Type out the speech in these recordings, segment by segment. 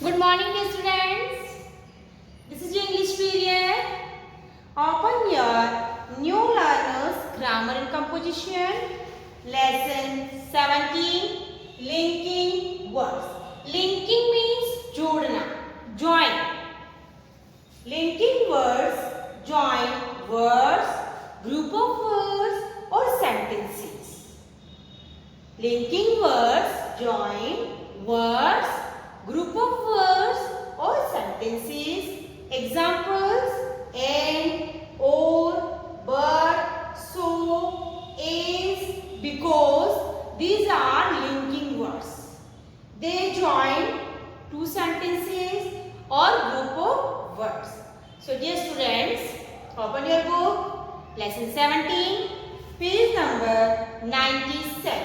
Good morning, dear students. This is your English period. Open your new learners grammar and composition lesson 17 linking words. Linking means जोड़ना, join. Linking words join words, group of words or sentences. Linking words join words, group of words or sentences. Examples: and, or, but, so, is, because. These are linking words. They join two sentences or group of words. So dear students, open your book, lesson 17, page number 97.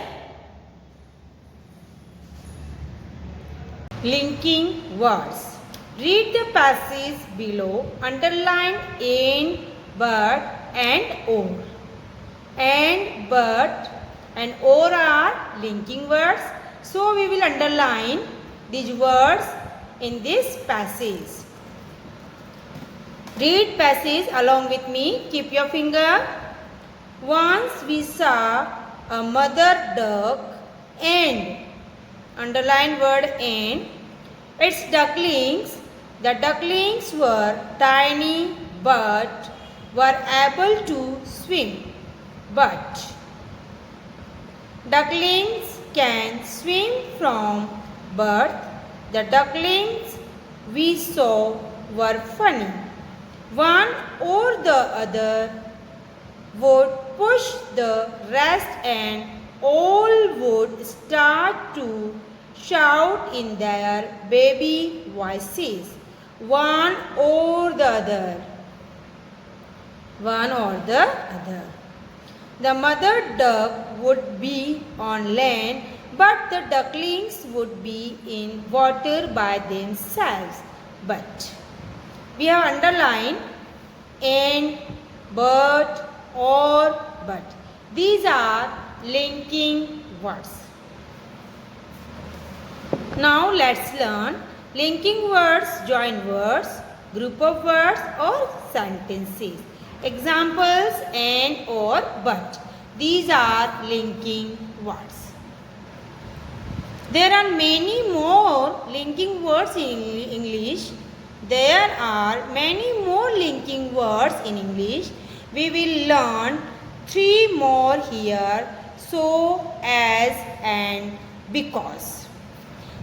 Linking words. Read the passage below. Underline and, but and or. And, but and or are linking words. So we will underline these words in this passage. Read passage along with me. Keep your finger. Once we saw a mother duck and, underline word and, its ducklings. The ducklings were tiny but were able to swim. But ducklings can swim from birth. The ducklings we saw were funny. One or the other would push the rest and all would start to shout in their baby voices. One or the other. One or the other. The mother duck would be on land, but the ducklings would be in water by themselves. But we have underlined and, but, or, but. These are linking words. Now let's learn linking words join words, group of words or sentences. Examples: and, or, but. These are linking words. There are many more linking words in English. There are many more linking words in English. We will learn 3 more here: so, as and because.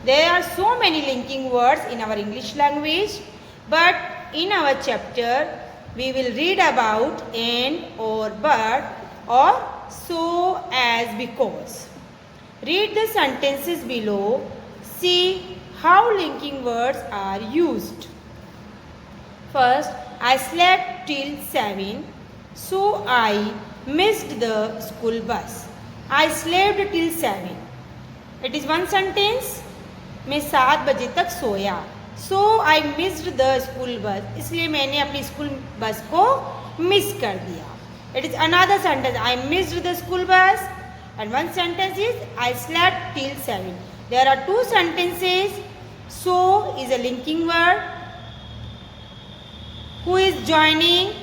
There are so many linking words in our English language, but in our chapter we will read about and, or, but, or so, as, because. Read the sentences below. See how linking words are used. First, I slept till 7, so I missed the school bus. I slept till 7. It is one sentence. मैं 7 बजे तक सोया. So I missed the school bus. इसलिए मैंने अपनी school bus को miss कर दिया. It is another sentence. I missed the school bus. And one sentence is I slept till 7. There are 2 sentences. So is a linking word. Who is joining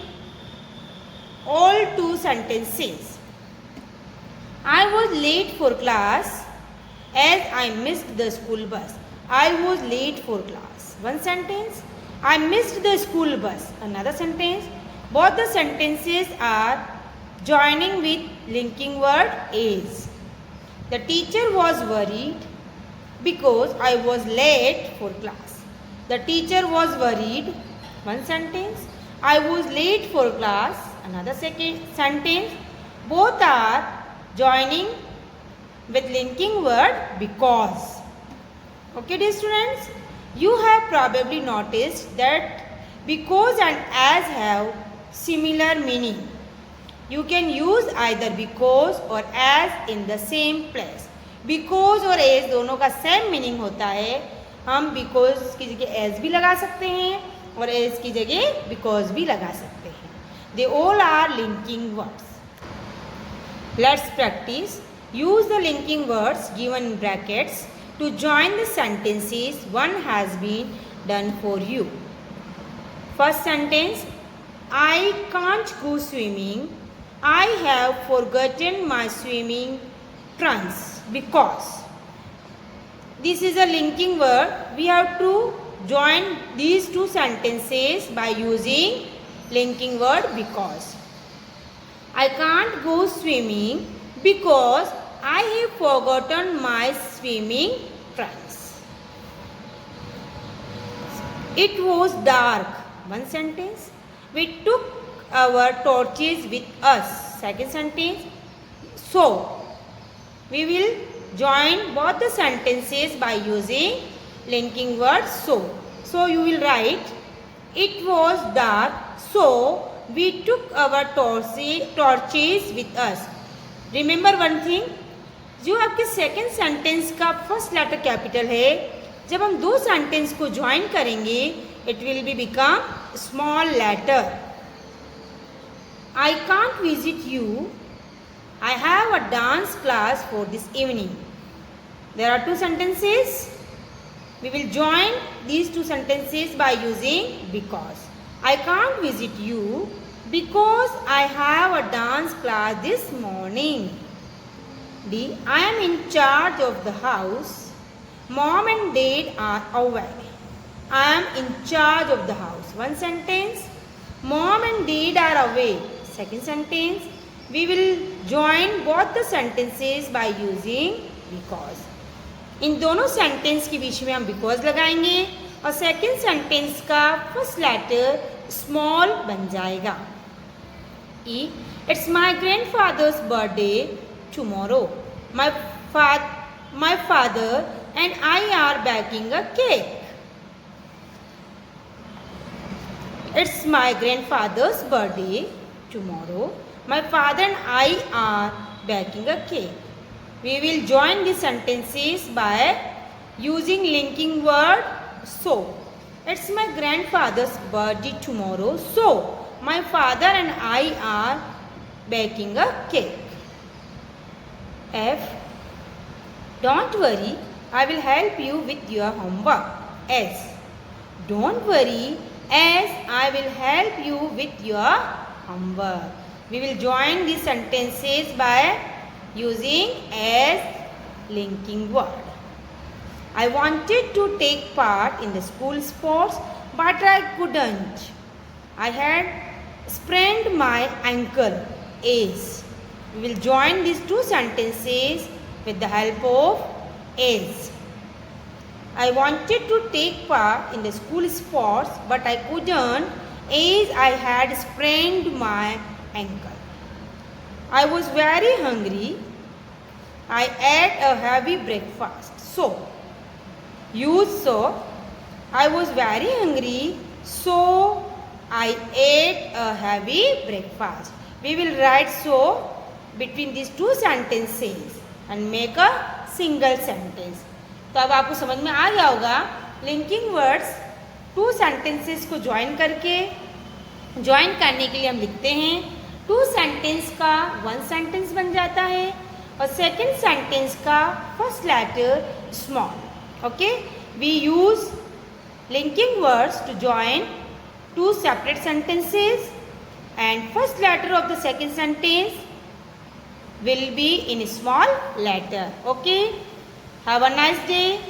all 2 sentences? I was late for class as I missed the school bus. I was late for class. One sentence. I missed the school bus. Another sentence. Both the sentences are joining with linking word is. The teacher was worried because I was late for class. The teacher was worried. One sentence. I was late for class. Another sentence. Both are joining with linking word because. Okay dear students, you have probably noticed that because and as have similar meaning. You can use either because or as in the same place. Because और as दोनों का same meaning होता है. हम because की जगह as भी लगा सकते हैं और as की जगह because भी लगा सकते हैं. They all are linking words. Let's practice. Use the linking words given in brackets To join the sentences, one has been done for you. First sentence, I can't go swimming. I have forgotten my swimming trunks because. This is a linking word. We have to join these two sentences by using linking word because. I can't go swimming because I have forgotten my swimming trunks. It was dark. One sentence. We took our torches with us. Second sentence. So, we will join both the sentences by using linking word so. So, you will write, it was dark, so we took our torches with us. Remember one thing, जो आपके second sentence का first letter capital है, जब हम दो sentence को join करेंगे it will be become small letter. I can't visit you. I have a dance class for this evening. There are two sentences. We will join these two sentences by using because. I can't visit you because I have a dance class this morning. D. I am in charge of the house. Mom and Dad are away. I am in charge of the house. One sentence. Mom and Dad are away. Second sentence. We will join both the sentences by using because. इन दोनों sentence के बीच में हम because लगाएंगे और second sentence का first letter small बन जाएगा. E. It's my grandfather's birthday tomorrow. My father and I are baking a cake. It's my grandfather's birthday tomorrow. My father and I are baking a cake. We will join the sentences by using linking word so. It's my grandfather's birthday tomorrow, so my father and I are baking a cake. F. Don't worry, I will help you with your homework. S. Don't worry, as I will help you with your homework. We will join these sentences by using as linking word. I wanted to take part in the school sports, but I couldn't. I had sprained my ankle. As. We will join these two sentences with the help of as. I wanted to take part in the school sports, but I couldn't as I had sprained my ankle. I was very hungry. I ate a heavy breakfast. So, use so. I was very hungry, so I ate a heavy breakfast. We will write so between these two sentences and make a single sentence. तो अब आपको समझ में आ गया होगा linking words two sentences को join करने के लिए हम लिखते हैं टू सेंटेंस का वन सेंटेंस बन जाता है और सेकंड सेंटेंस का first letter small. Okay, we use linking words to join two separate sentences and first letter of the second sentence will be in small letter. Okay, have a nice day.